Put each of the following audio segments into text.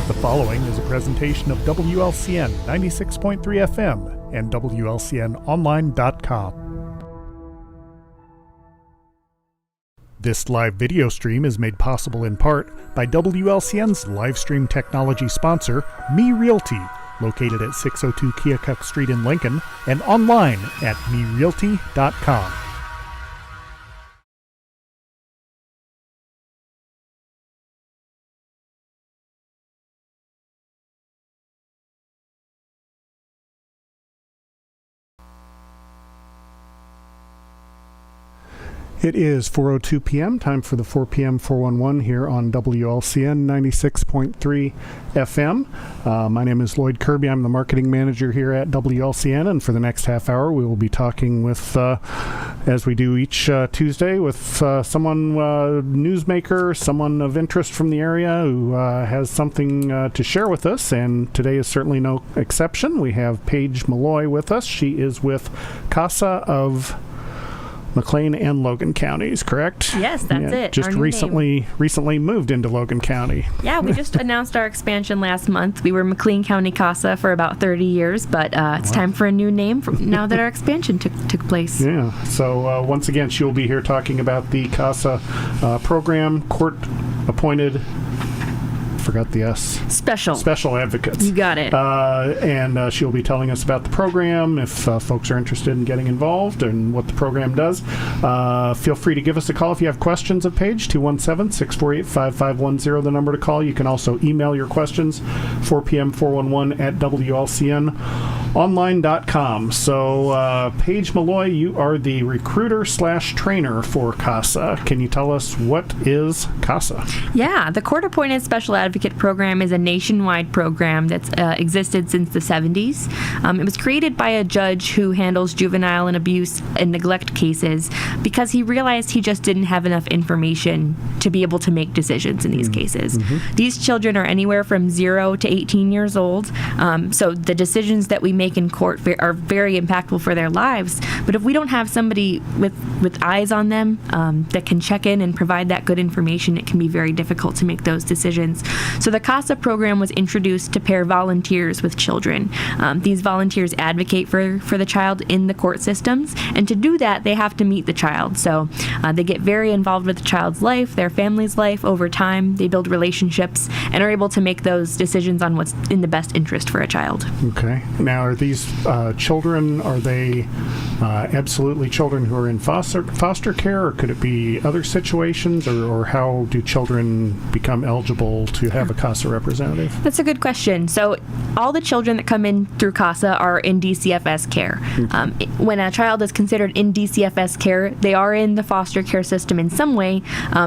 The following is a presentation of WLCN 96.3 FM and WLCNonline.com. This live video stream is made possible in part by WLCN's live stream technology sponsor, Me Realty, located at 602 Keokuk Street in Lincoln, and online at merealty.com. It is 4:02 p.m., time for the 4 p.m. 411 here on WLCN 96.3 FM. My name is Loyd Kirby. I'm the marketing manager here at WLCN, and for the next half hour, we will be talking with, as we do each Tuesday, with someone, newsmaker, someone of interest from the area who has something to share with us, and today is certainly no exception. We have Paige Malloy with us. She is with CASA of McLean and Logan counties, correct? Yes, that's it. Just recently moved into Logan County. Yeah, we just announced our expansion last month. We were McLean County CASA for about 30 years, but it's time for a new name now that our expansion took place. Yeah, so once again, she will be here talking about the CASA program, court-appointed, forgot the S. Special advocates. You got it. And she'll be telling us about the program, if folks are interested in getting involved and what the program does. Feel free to give us a call if you have questions of Paige, 217-648-5510, the number to call. You can also email your questions, 4pm411 at WLCNonline.com. So, Paige Malloy, you are the recruiter/trainer for CASA. Can you tell us what is CASA? Yeah, the Court-Appointed Special Advocate Program is a nationwide program that's existed since the 70s. It was created by a judge who handles juvenile and abuse and neglect cases because he realized he just didn't have enough information to be able to make decisions in these cases. Mm-hmm. These children are anywhere from 0 to 18 years old, so the decisions that we make in court are very impactful for their lives. But if we don't have somebody with eyes on them that can check in and provide that good information, it can be very difficult to make those decisions. So the CASA program was introduced to pair volunteers with children. These volunteers advocate for the child in the court systems, and to do that, they have to meet the child. So they get very involved with the child's life, their family's life over time. They build relationships and are able to make those decisions on what's in the best interest for a child. Okay. Now, are these children, are they absolutely children who are in foster care, or could it be other situations, or how do children become eligible to have a CASA representative? That's a good question. So all the children that come in through CASA are in DCFS care. Okay. When a child is considered in DCFS care, they are in the foster care system in some way.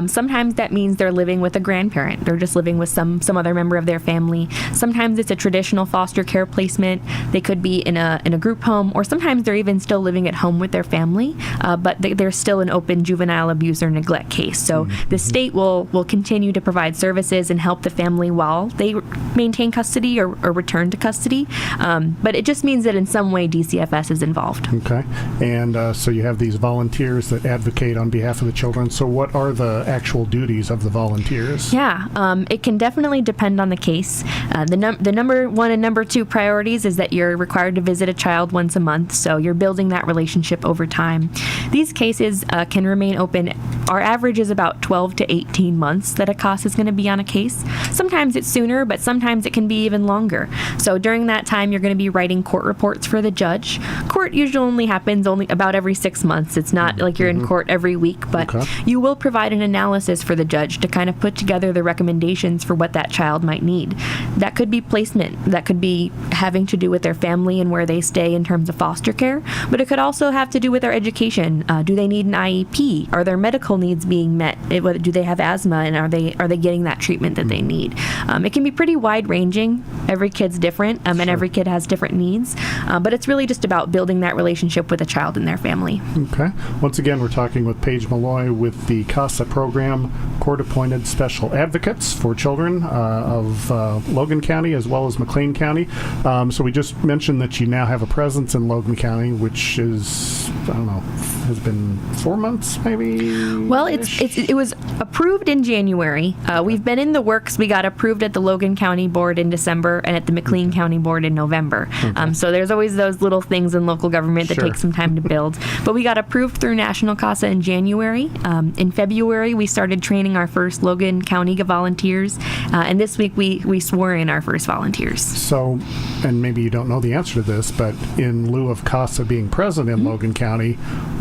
Sometimes that means they're living with a grandparent. They're just living with some other member of their family. Sometimes it's a traditional foster care placement. They could be in a group home, or sometimes they're even still living at home with their family, but they're still an open juvenile abuse or neglect case. So the state will continue to provide services and help the family while they maintain custody or return to custody. But it just means that in some way DCFS is involved. Okay. And so you have these volunteers that advocate on behalf of the children. So what are the actual duties of the volunteers? Yeah. It can definitely depend on the case. The number one and number two priorities is that you're required to visit a child once a month. So you're building that relationship over time. These cases can remain open. Our average is about 12 to 18 months that a CASA is going to be on a case. Sometimes it's sooner, but sometimes it can be even longer. So during that time, you're going to be writing court reports for the judge. Court usually only happens about every 6 months. It's not like you're in court every week, but you will provide an analysis for the judge to kind of put together the recommendations for what that child might need. That could be placement. That could be having to do with their family and where they stay in terms of foster care, but it could also have to do with their education. Do they need an IEP? Are their medical needs being met? Do they have asthma, and are they getting that treatment that they need? It can be pretty wide-ranging. Every kid's different, and every kid has different needs. But it's really just about building that relationship with a child and their family. Okay. Once again, we're talking with Paige Malloy with the CASA program, Court-Appointed Special Advocates for Children of Logan County as well as McLean County. So we just mentioned that you now have a presence in Logan County, which is, I don't know, has been 4 months maybe? Well, it was approved in January. We've been in the works. We got approved at the Logan County Board in December and at the McLean County Board in November. So there's always those little things in local government that take some time to build. But we got approved through National CASA in January. In February, we started training our first Logan County volunteers. And this week, we swore in our first volunteers. So, and maybe you don't know the answer to this, but in lieu of CASA being present in Logan County,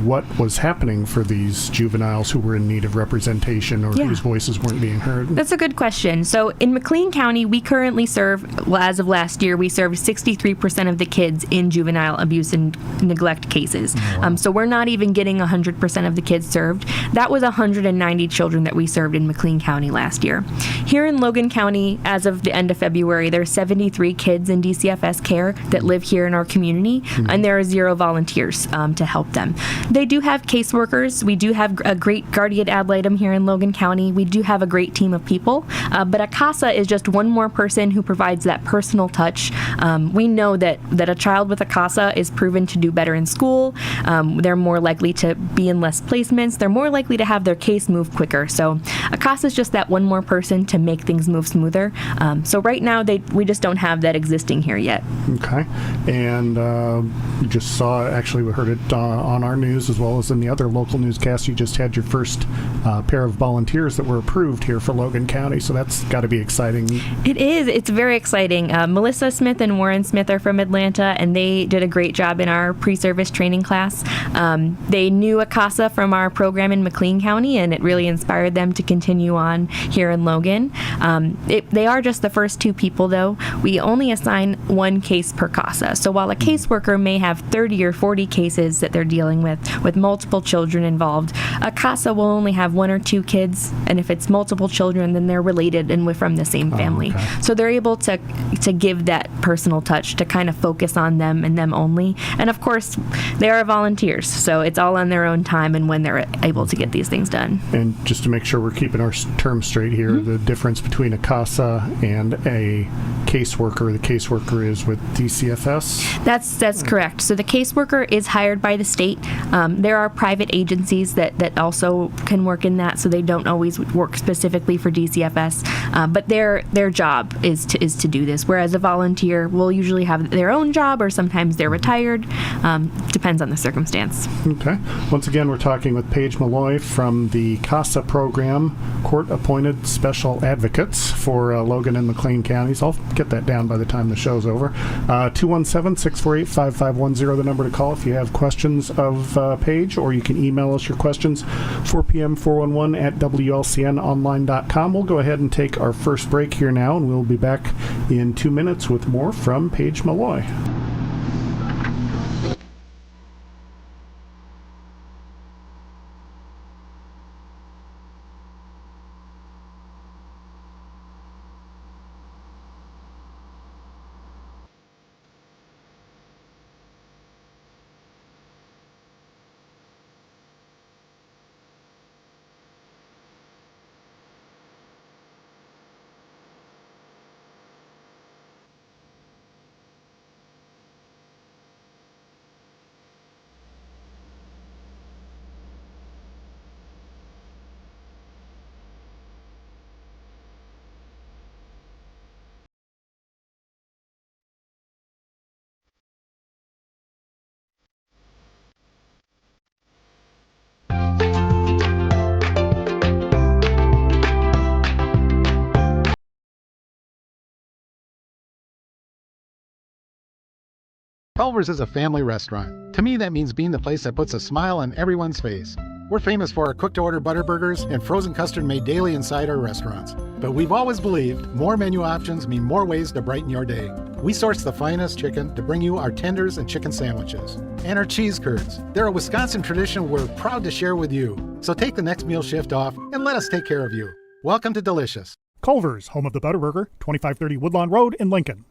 what was happening for these juveniles who were in need of representation or whose voices weren't being heard? That's a good question. So in McLean County, we currently serve as of last year, we served 63% of the kids in juvenile abuse and neglect cases. Oh, wow. So we're not even getting 100% of the kids served. That was 190 children that we served in McLean County last year. Here in Logan County, as of the end of February, there are 73 kids in DCFS care that live here in our community, and there are 0 volunteers to help them. They do have caseworkers. We do have a great guardian ad litem here in Logan County. We do have a great team of people, but a CASA is just one more person who provides that personal touch. We know that a child with a CASA is proven to do better in school. They're more likely to be in less placements. They're more likely to have their case move quicker. So a CASA is just that one more person to make things move smoother. So right now, we just don't have that existing here yet. Okay. And you just saw, actually, we heard it on our news as well as in the other local newscasts. You just had your first pair of volunteers that were approved here for Logan County. So that's got to be exciting. It is. It's very exciting. Melissa Smith and Warren Smith are from Atlanta, and they did a great job in our pre-service training class. They knew a CASA from our program in McLean County, and it really inspired them to continue on here in Logan. They are just the first 2 people, though. We only assign 1 case per CASA. So while a caseworker may have 30 or 40 cases that they're dealing with multiple children involved, a CASA will only have 1 or 2 kids, and if it's multiple children, then they're related and we're from the same family. Okay. So they're able to give that personal touch, to kind of focus on them and them only. And of course, they are volunteers, so it's all on their own time and when they're able to get these things done. And just to make sure we're keeping our terms straight here, the difference between a CASA and a caseworker, the caseworker is with DCFS? That's correct. So the caseworker is hired by the state. There are private agencies that also can work in that, so they don't always work specifically for DCFS. But their job is to do this, whereas a volunteer will usually have their own job, or sometimes they're retired. Depends on the circumstance. Okay. Once again, we're talking with Paige Malloy from the CASA program, Court-Appointed Special Advocates for Logan and McLean counties. I'll get that down by the time the show's over. 217-648-5510, the number to call if you have questions of Paige, or you can email us your questions, 4pm411 at WLCNonline.com. We'll go ahead and take our first break here now, and we'll be back in 2 minutes with more from Paige Malloy. Culver's is a family restaurant. To me, that means being the place that puts a smile on everyone's face. We're famous for our cooked-to-order butter burgers and frozen custard made daily inside our restaurants. But we've always believed more menu options mean more ways to brighten your day. We source the finest chicken to bring you our tenders and chicken sandwiches. And our cheese curds. They're a Wisconsin tradition we're proud to share with you. So take the next meal shift off and let us take care of you. Welcome to Delicious. Culver's, home of the Butterburger, 2530 Woodlawn Road in Lincoln.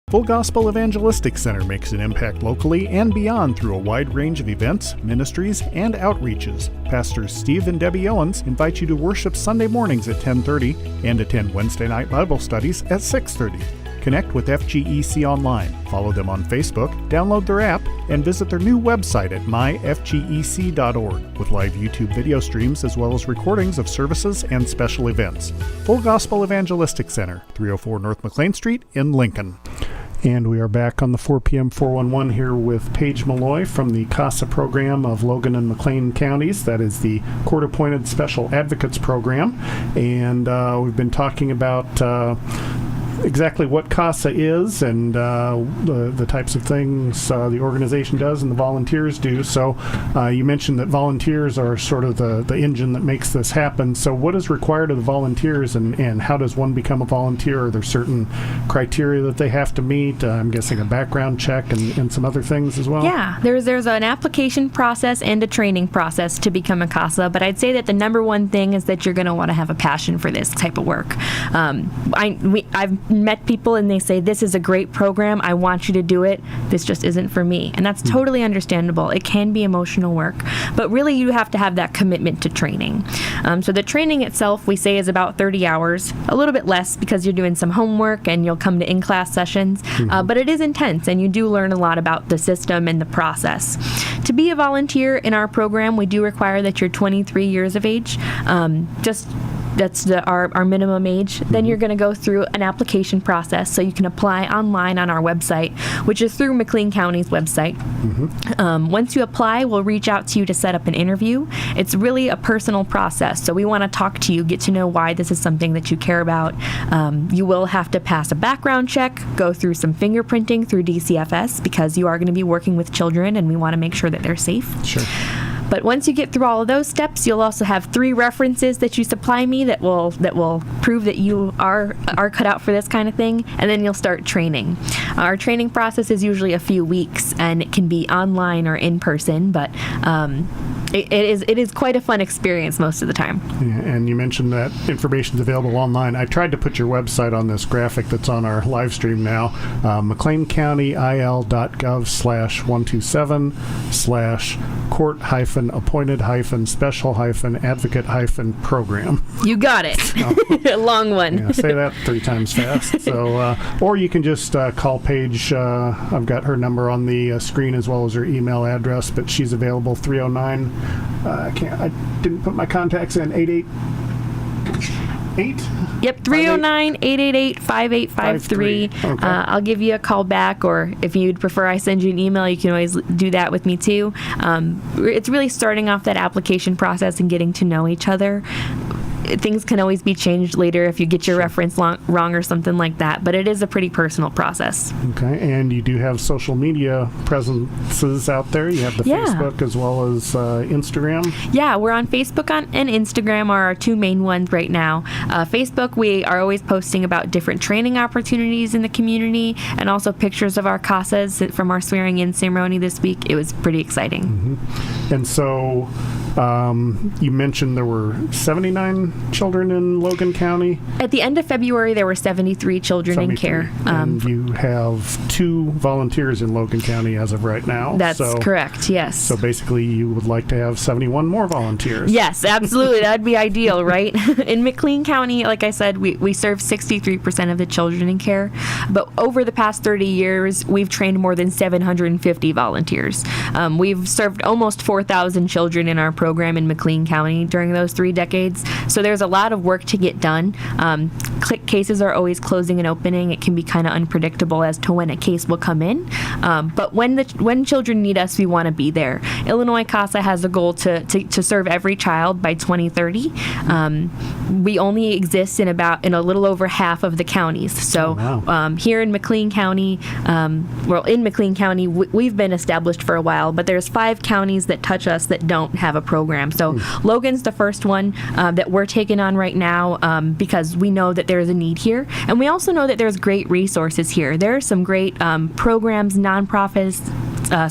Full Gospel Evangelistic Center makes an impact locally and beyond through a wide range of events, ministries, and outreaches. Pastors Steve and Debbie Owens invite you to worship Sunday mornings at 10:30 and attend Wednesday night Bible studies at 6:30. Connect with FGEC online, follow them on Facebook, download their app, and visit their new website at myfgec.org with live YouTube video streams as well as recordings of services and special events. Full Gospel Evangelistic Center, 304 North McLean Street in Lincoln. And we are back on the 4PM 411 here with Paige Malloy from the CASA program of Logan and McLean counties. That is the Court-Appointed Special Advocates program. And we've been talking about exactly what CASA is and the types of things the organization does and the volunteers do. So you mentioned that volunteers are sort of the engine that makes this happen. So what is required of the volunteers, and how does one become a volunteer? Are there certain criteria that they have to meet? I'm guessing a background check and some other things as well? Yeah, there's an application process and a training process to become a CASA, but I'd say that the number one thing is that you're going to want to have a passion for this type of work. I've met people and they say, this is a great program, I want you to do it, this just isn't for me. And that's totally understandable. It can be emotional work, but really you have to have that commitment to training. So the training itself, we say, is about 30 hours, a little bit less because you're doing some homework and you'll come to in-class sessions, but it is intense and you do learn a lot about the system and the process. To be a volunteer in our program, we do require that you're 23 years of age. That's our minimum age. Then you're going to go through an application process, so you can apply online on our website, which is through McLean County's website. Once you apply, we'll reach out to you to set up an interview. It's really a personal process, so we want to talk to you, get to know why this is something that you care about. You will have to pass a background check, go through some fingerprinting through DCFS, because you are going to be working with children and we want to make sure that they're safe. Sure. But once you get through all of those steps, you'll also have 3 references that you supply me that will prove that you are cut out for this kind of thing, and then you'll start training. Our training process is usually a few weeks, and it can be online or in person, but it is quite a fun experience most of the time. Yeah, and you mentioned that information is available online. I tried to put your website on this graphic that's on our live stream now, McLean-County-IL.gov/127/court-appointed-special-advocate-program. You got it. A long one. Yeah, say that 3 times fast. So, or you can just call Paige. I've got her number on the screen as well as her email address, but she's available 309. I didn't put my contacts in. 888. Yep, 309-888-5853. Okay. I'll give you a call back, or if you'd prefer I send you an email, you can always do that with me too. It's really starting off that application process and getting to know each other. Things can always be changed later if you get your reference wrong or something like that, but it is a pretty personal process. Okay, and you do have social media presences out there. You have the Facebook as well as Instagram. Yeah, we're on Facebook and Instagram are our 2 main ones right now. Facebook, we are always posting about different training opportunities in the community, and also pictures of our CASAs from our swearing-in ceremony this week. It was pretty exciting. And so you mentioned there were 79 children in Logan County. At the end of February, there were 73 children in care. And you have 2 volunteers in Logan County as of right now. That's correct, yes. So basically, you would like to have 71 more volunteers. Yes, absolutely. That'd be ideal, right? In McLean County, like I said, we serve 63% of the children in care. But over the past 30 years, we've trained more than 750 volunteers. We've served almost 4,000 children in our program in McLean County during those 3 decades. So there's a lot of work to get done. Cases are always closing and opening. It can be kind of unpredictable as to when a case will come in. But when children need us, we want to be there. Illinois CASA has a goal to serve every child by 2030. We only exist in a little over half of the counties. So here in McLean County, we've been established for a while, but there's 5 counties that touch us that don't have a program. So Logan's the first one that we're taking on right now because we know that there's a need here. And we also know that there's great resources here. There are some great programs, nonprofits,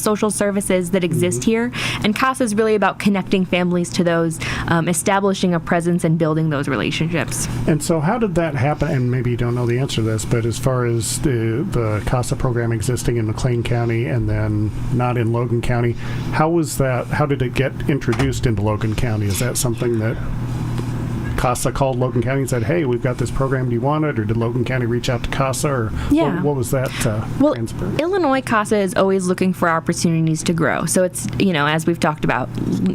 social services that exist here. And CASA is really about connecting families to those, establishing a presence and building those relationships. And so how did that happen? And maybe you don't know the answer to this, but as far as the CASA program existing in McLean County and then not in Logan County, how was that? How did it get introduced into Logan County? Is that something that CASA called Logan County and said, hey, we've got this program, do you want it? Or did Logan County reach out to CASA? Or what was that transfer? Illinois CASA is always looking for opportunities to grow. So it's, as we've talked about,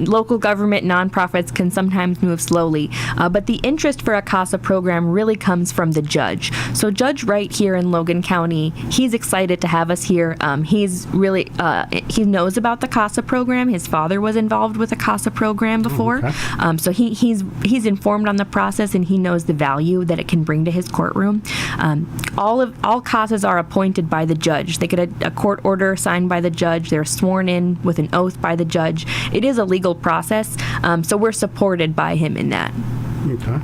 local government, nonprofits can sometimes move slowly. But the interest for a CASA program really comes from the judge. So Judge Wright here in Logan County, he's excited to have us here. He's really, he knows about the CASA program. His father was involved with a CASA program before. So he's informed on on the process, and he knows the value that it can bring to his courtroom. All CASAs are appointed by the judge. They get a court order signed by the judge. They're sworn in with an oath by the judge. It is a legal process, so we're supported by him in that. Okay.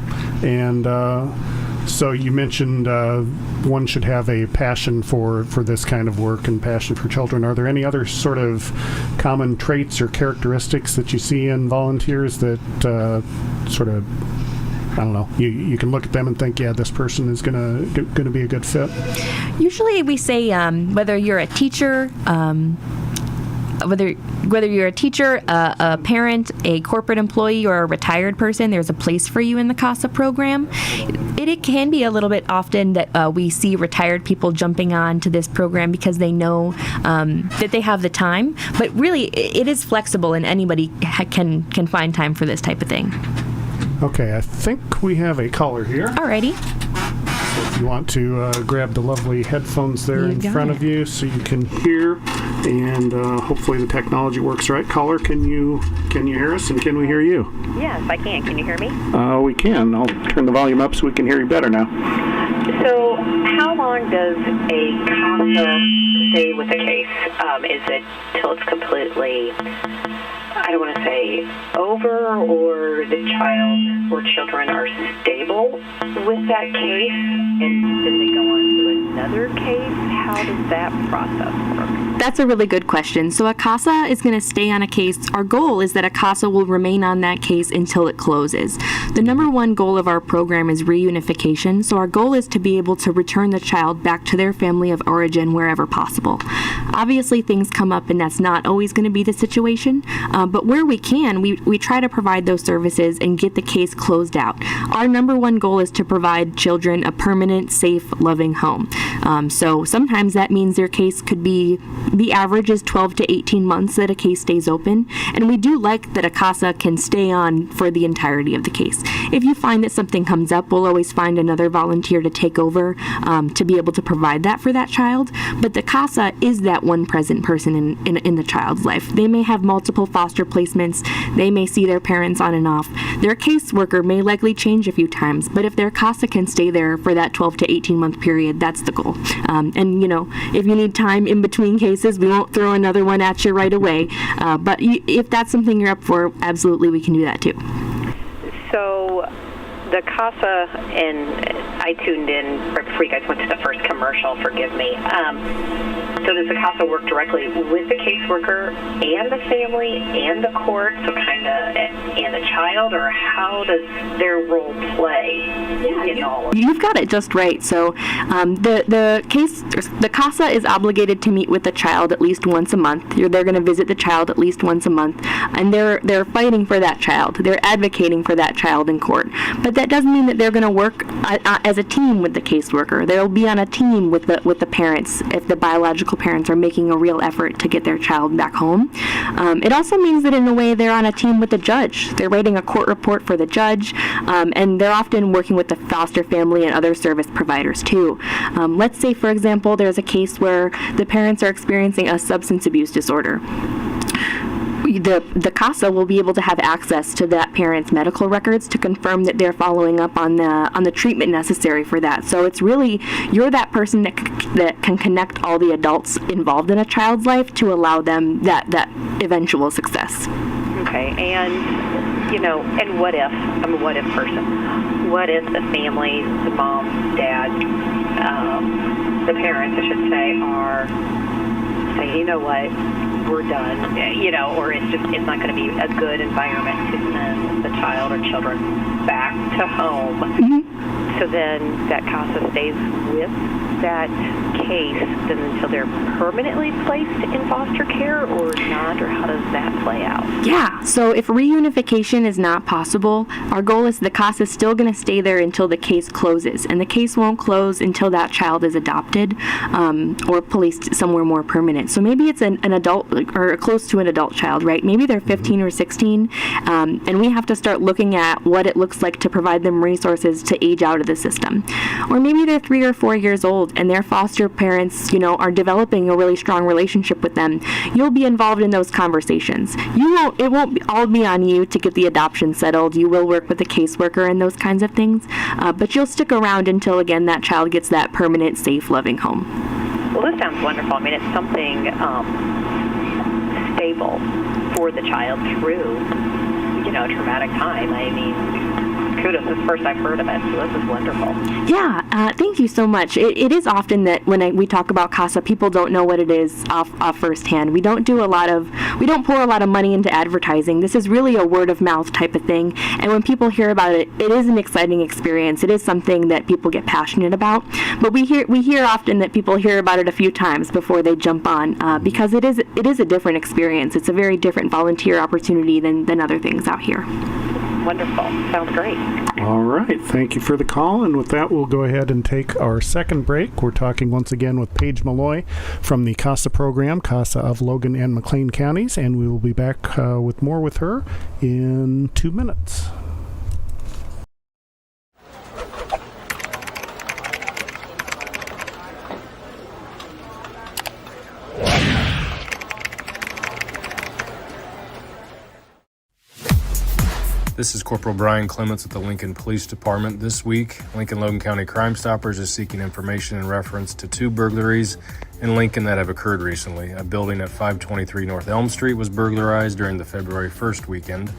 And so you mentioned one should have a passion for this kind of work and passion for children. Are there any other sort of common traits or characteristics that you see in volunteers that sort of, I don't know, you can look at them and think, yeah, this person is gonna be a good fit? Usually we say whether you're a teacher, whether you're a teacher, a parent, a corporate employee, or a retired person, there's a place for you in the CASA program. It can be a little bit often that we see retired people jumping on to this program because they know that they have the time, but really it is flexible and anybody can find time for this type of thing. Okay, I think we have a caller here. Alrighty. If you want to grab the lovely headphones there in front of you so you can hear, and hopefully the technology works right. Caller, can you hear us, and can we hear you? Yes, I can. Can you hear me? We can. I'll turn the volume up so we can hear you better now. So how long does a CASA stay with a case? Is it till it's completely, I don't want to say over, or the child or children are stable with that case, and then they go on to another case? How does that process work? That's a really good question. So a CASA is going to stay on a case. Our goal is that a CASA will remain on that case until it closes. The number one goal of our program is reunification. So our goal is to be able to return the child back to their family of origin wherever possible. Obviously, things come up, and that's not always going to be the situation. But where we can, we try to provide those services and get the case closed out. Our number one goal is to provide children a permanent, safe, loving home. So sometimes that means their case could be, the average is 12 to 18 months that a case stays open. And we do like that a CASA can stay on for the entirety of the case. If you find that something comes up, we'll always find another volunteer to take over to be able to provide that for that child. But the CASA is that one present person in the child's life. They may have multiple foster placements. They may see their parents on and off. Their caseworker may likely change a few times, but if their CASA can stay there for that 12 to 18 month period, that's the goal. And you know, if you need time in between cases, we won't throw another one at you right away. But if that's something you're up for, absolutely we can do that too. So the CASA, and I tuned in right before you guys went to the first commercial, forgive me. So does the CASA work directly with the caseworker and the family and the court, so kind of, and the child, or how does their role play in all of this? You've got it just right. So the CASA is obligated to meet with the child at least once a month. They're going to visit the child at least once a month, and they're fighting for that child. They're advocating for that child in court. But that doesn't mean that they're going to work as a team with the caseworker. They'll be on a team with the parents if the biological parents are making a real effort to get their child back home. It also means that in a way they're on a team with the judge. They're writing a court report for the judge, and they're often working with the foster family and other service providers too. Let's say, for example, there's a case where the parents are experiencing a substance abuse disorder. The CASA will be able to have access to that parent's medical records to confirm that they're following up on the treatment necessary for that. So it's really, you're that person that can connect all the adults involved in a child's life to allow them that eventual success. Okay, and you know, and what if, I'm a what if person. What if the family, the mom, dad, the parents, I should say, are saying, you know what, we're done, you know, or it's not going to be a good environment to send the child or children back to home. Mm-hmm. So then that CASA stays with that case then until they're permanently placed in foster care, or not, or how does that play out? Yeah, so if reunification is not possible, our goal is the CASA is still going to stay there until the case closes, and the case won't close until that child is adopted or placed somewhere more permanent. So maybe it's an adult or close to an adult child, right? Maybe they're 15 or 16, and we have to start looking at what it looks like to provide them resources to age out of the system. Or maybe they're 3 or 4 years old and their foster parents, are developing a really strong relationship with them, you'll be involved in those conversations. It won't all be on you to get the adoption settled. You will work with a caseworker and those kinds of things, but you'll stick around until, again, that child gets that permanent, safe, loving home. Well, this sounds wonderful. I mean, it's something stable for the child through, a traumatic time. I mean, kudos. It's the first I've heard of it, so this is wonderful. Yeah, thank you so much. It is often that when we talk about CASA, people don't know what it is off firsthand. We don't pour a lot of money into advertising. This is really a word of mouth type of thing. And when people hear about it, it is an exciting experience. It is something that people get passionate about. But we hear often that people hear about it a few times before they jump on, because it is a different experience. It's a very different volunteer opportunity than other things out here. Wonderful. Sounds great. All right. Thank you for the call. And with that, we'll go ahead and take our second break. We're talking once again with Paige Malloy from the CASA program, CASA of Logan and McLean counties. And we will be back with more with her in 2 minutes. This is Corporal Brian Clements with the Lincoln Police Department. This week, Lincoln Logan County Crime Stoppers is seeking information in reference to 2 burglaries in Lincoln that have occurred recently. A building at 523 North Elm Street was burglarized during the February 1st weekend.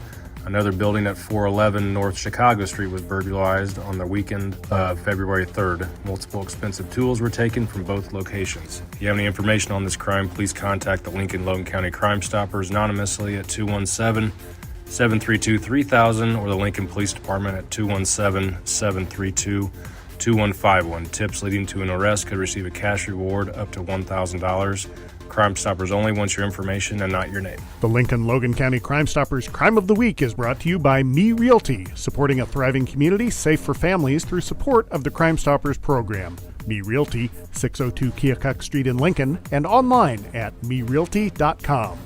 Another building at 411 North Chicago Street was burglarized on the weekend of February 3rd. Multiple expensive tools were taken from both locations. If you have any information on this crime, please contact the Lincoln Logan County Crime Stoppers anonymously at 217-732-3000 or the Lincoln Police Department at 217-732-2151. Tips leading to an arrest could receive a cash reward up to $1,000. Crime Stoppers only wants your information and not your name. The Lincoln Logan County Crime Stoppers Crime of the Week is brought to you by Me Realty, supporting a thriving community safe for families through support of the Crime Stoppers program. Me Realty, 602 Keokuk Street in Lincoln, and online at merealty.com.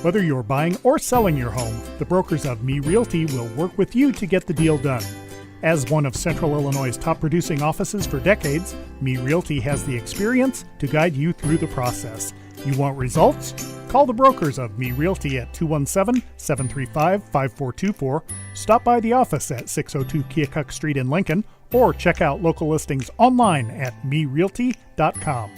Whether you're buying or selling your home, the brokers of Me Realty will work with you to get the deal done. As one of Central Illinois' top producing offices for decades, Me Realty has the experience to guide you through the process. You want results? Call the brokers of Me Realty at 217-735-5424, stop by the office at 602 Keokuk Street in Lincoln, or check out local listings online at merealty.com.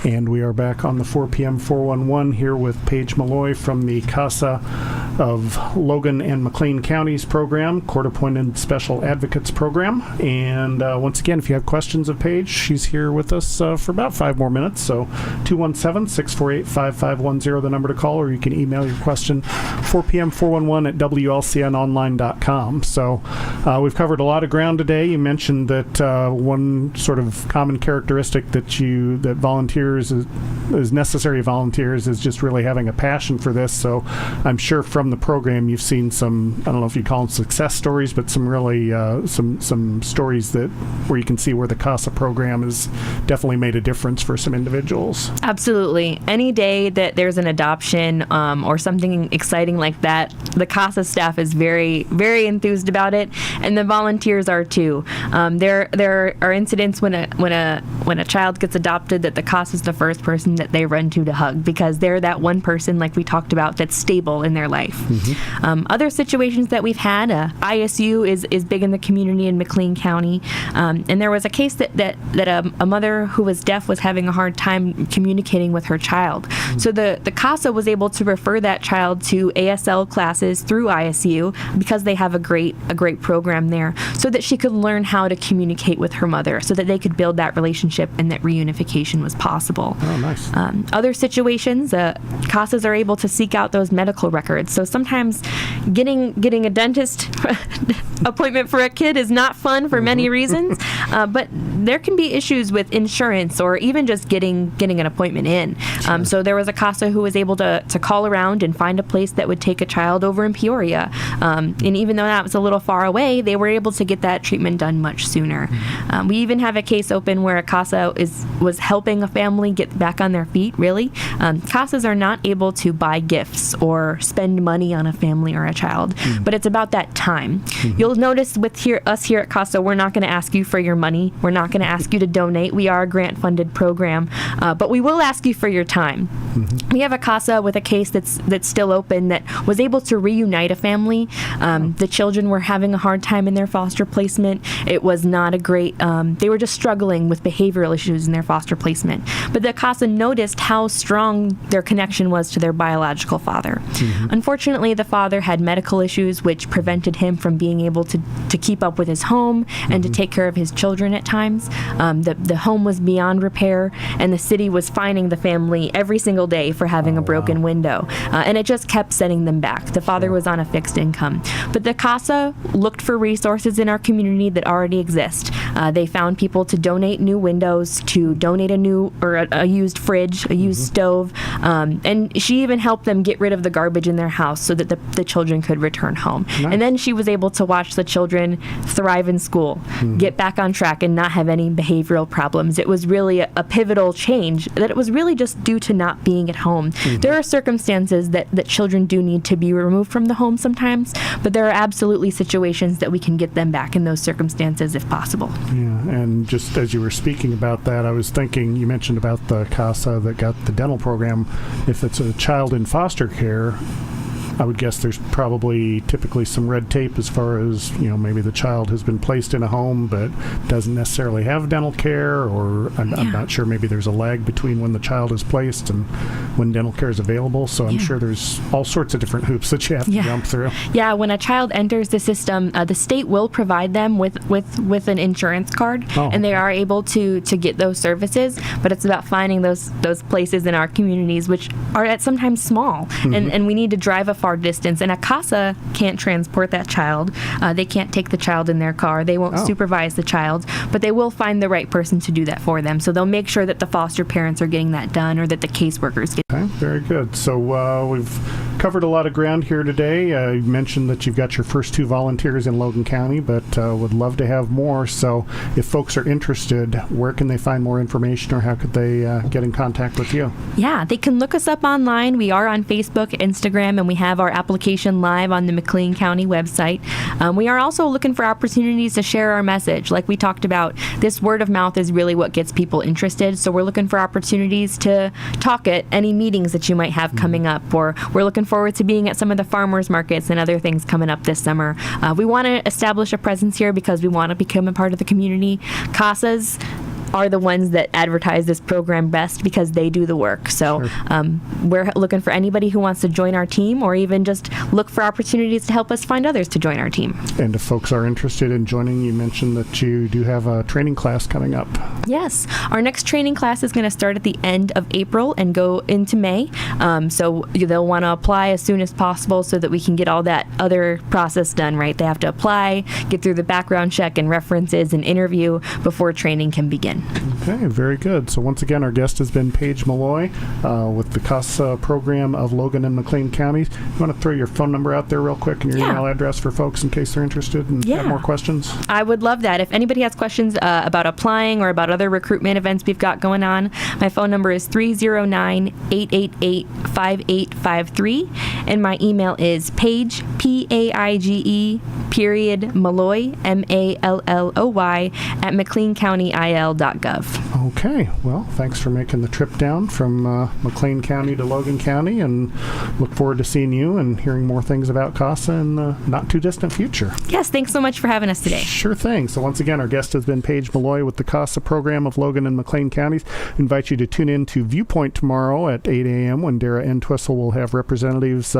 And we are back on the 4 p.m. 411 here with Paige Malloy from the CASA of Logan and McLean counties program, court-appointed special advocates program. And once again, if you have questions of Paige, she's here with us for about 5 more minutes. So 217-648-5510, the number to call, or you can email your question 4pm411 at WLCNonline.com. So we've covered a lot of ground today. You mentioned that one sort of common characteristic that volunteers is necessary volunteers is just really having a passion for this. So I'm sure from the program you've seen some, I don't know if you call them success stories, but some really some stories where you can see where the CASA program has definitely made a difference for some individuals. Absolutely. Any day that there's an adoption or something exciting like that, the CASA staff is very, very enthused about it, and the volunteers are too. There are incidents when a child gets adopted that the CASA is the first person that they run to hug, because they're that one person, like we talked about, that's stable in their life. Mm-hmm. Other situations that we've had, ISU is big in the community in McLean County, and there was a case that a mother who was deaf was having a hard time communicating with her child. Mm-hmm. So the CASA was able to refer that child to ASL classes through ISU because they have a great program there, so that she could learn how to communicate with her mother, so that they could build that relationship and that reunification was possible. Oh, nice. Other situations, CASAs are able to seek out those medical records. So sometimes getting a dentist appointment for a kid is not fun for many reasons, but there can be issues with insurance or even just getting an appointment in. So there was a CASA who was able to call around and find a place that would take a child over in Peoria. And even though that was a little far away, they were able to get that treatment done much sooner. We even have a case open where a CASA was helping a family get back on their feet, really. CASAs are not able to buy gifts or spend money on a family or a child, but it's about that time. You'll notice with us here at CASA, we're not going to ask you for your money. We're not going to ask you to donate. We are a grant-funded program, but we will ask you for your time. We have a CASA with a case that's still open that was able to reunite a family. The children were having a hard time in their foster placement. It was not a great, they were just struggling with behavioral issues in their foster placement. But the CASA noticed how strong their connection was to their biological father. Unfortunately, the father had medical issues which prevented him from being able to keep up with his home and to take care of his children at times. The home was beyond repair, and the city was fining the family every single day for having a broken window. And it just kept setting them back. The father was on a fixed income. But the CASA looked for resources in our community that already exist. They found people to donate new windows, to donate a new or a used fridge, a used stove, and she even helped them get rid of the garbage in their house so that the children could return home. And then she was able to watch the children thrive in school, get back on track, and not have any behavioral problems. It was really a pivotal change that it was really just due to not being at home. There are circumstances that children do need to be removed from the home sometimes, but there are absolutely situations that we can get them back in those circumstances if possible. Yeah, and just as you were speaking about that, I was thinking, you mentioned about the CASA that got the dental program. If it's a child in foster care, I would guess there's probably typically some red tape as far as, maybe the child has been placed in a home but doesn't necessarily have dental care, or I'm not sure, maybe there's a lag between when the child is placed and when dental care is available. So I'm sure there's all sorts of different hoops that you have to jump through. Yeah, when a child enters the system, the state will provide them with an insurance card, and they are able to get those services, but it's about finding those places in our communities which are sometimes small, and we need to drive a far distance, and a CASA can't transport that child. They can't take the child in their car. They won't supervise the child, but they will find the right person to do that for them. So they'll make sure that the foster parents are getting that done, or that the caseworkers get. Okay, very good. So we've covered a lot of ground here today. You mentioned that you've got your first 2 volunteers in Logan County, but would love to have more. So if folks are interested, where can they find more information, or how could they get in contact with you? Yeah, they can look us up online. We are on Facebook, Instagram, and we have our application live on the McLean County website. We are also looking for opportunities to share our message. Like we talked about, this word of mouth is really what gets people interested. So we're looking for opportunities to talk at any meetings that you might have coming up, or we're looking forward to being at some of the farmers markets and other things coming up this summer. We want to establish a presence here because we want to become a part of the community. CASAs are the ones that advertise this program best because they do the work. So we're looking for anybody who wants to join our team, or even just look for opportunities to help us find others to join our team. And if folks are interested in joining, you mentioned that you do have a training class coming up. Yes. Our next training class is going to start at the end of April and go into May. So they'll want to apply as soon as possible so that we can get all that other process done, right? They have to apply, get through the background check and references and interview before training can begin. Okay, very good. So once again, our guest has been Paige Malloy with the CASA program of Logan and McLean counties. You want to throw your phone number out there real quick and your email address for folks in case they're interested and have more questions? I would love that. If anybody has questions about applying or about other recruitment events we've got going on, my phone number is 309-888-5853, and my email is Paige, Paige, Malloy, Malloy, at McLeanCountyIL.gov. Okay, well, thanks for making the trip down from McLean County to Logan County, and look forward to seeing you and hearing more things about CASA in the not too distant future. Yes, thanks so much for having us today. Sure thing. So once again, our guest has been Paige Malloy with the CASA program of Logan and McLean counties. I invite you to tune in to Viewpoint tomorrow at 8 a.m. when Dara Entwistle will have representatives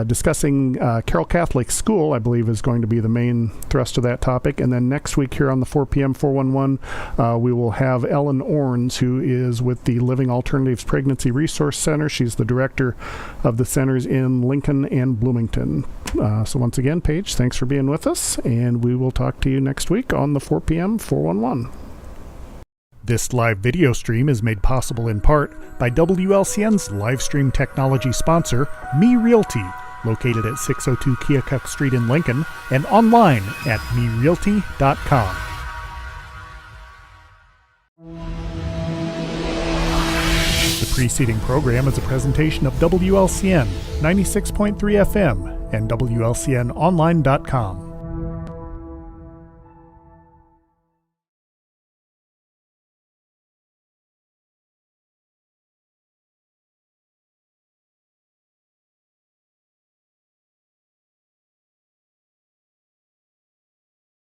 discussing Carroll Catholic School, I believe is going to be the main thrust of that topic. And then next week here on the 4 p.m. 411, we will have Ellen Orns, who is with the Living Alternatives Pregnancy Resource Center. She's the director of the centers in Lincoln and Bloomington. So once again, Paige, thanks for being with us, and we will talk to you next week on the 4 p.m. 411. This live video stream is made possible in part by WLCN's live stream technology sponsor, Me Realty, located at 602 Keokuk Street in Lincoln, and online at merealty.com. The preceding program is a presentation of WLCN 96.3 FM and WLCNonline.com.